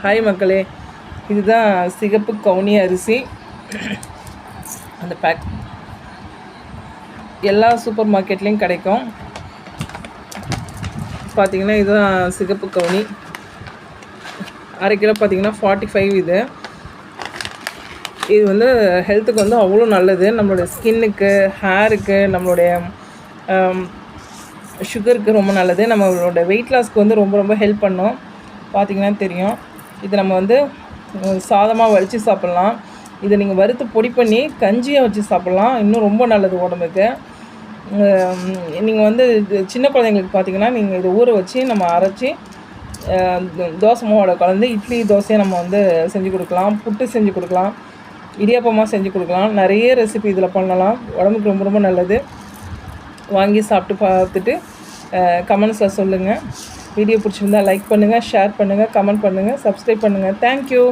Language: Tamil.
ஹாய் மக்களே, இதுதான் சிகப்பு கவுனி அரிசி. அந்த பேக் எல்லா சூப்பர் மார்க்கெட்லேயும் கிடைக்கும். பார்த்திங்கன்னா இதுதான் சிகப்பு கவுனி. அரை கிலோ பார்த்திங்கன்னா 45. இது வந்து ஹெல்த்துக்கு வந்து அவ்வளோ நல்லது. நம்மளுடைய ஸ்கின்னுக்கு, ஹேருக்கு, நம்மளுடைய சுகருக்கு ரொம்ப நல்லது. நம்மளோட வெயிட் லாஸ்க்கு வந்து ரொம்ப ரொம்ப ஹெல்ப் பண்ணும். பார்த்திங்கன்னா தெரியும். இது நம்ம வந்து சாதமாக வடித்து சாப்பிட்லாம். இதை நீங்கள் வறுத்து பொடி பண்ணி கஞ்சியாக வச்சு சாப்பிட்லாம். இன்னும் ரொம்ப நல்லது உடம்புக்கு. நீங்கள் வந்து சின்ன குழந்தைங்களுக்கு பார்த்திங்கன்னா நீங்கள் இதை ஊற வச்சு நம்ம அரைச்சி தோசை மாவோட கலந்து இட்லி தோசையை நம்ம வந்து செஞ்சு கொடுக்கலாம். புட்டு செஞ்சு கொடுக்கலாம், இடியாப்பமாக செஞ்சு கொடுக்கலாம். நிறைய ரெசிபி இதில் பண்ணலாம். உடம்புக்கு ரொம்ப ரொம்ப நல்லது. வாங்கி சாப்பிட்டு பார்த்துட்டு கமெண்ட்ஸில் சொல்லுங்கள். வீடியோ பிடிச்சிருந்தால் லைக் பண்ணுங்கள், ஷேர் பண்ணுங்கள், கமெண்ட் பண்ணுங்கள், சப்ஸ்கிரைப் பண்ணுங்கள். தேங்க்யூ.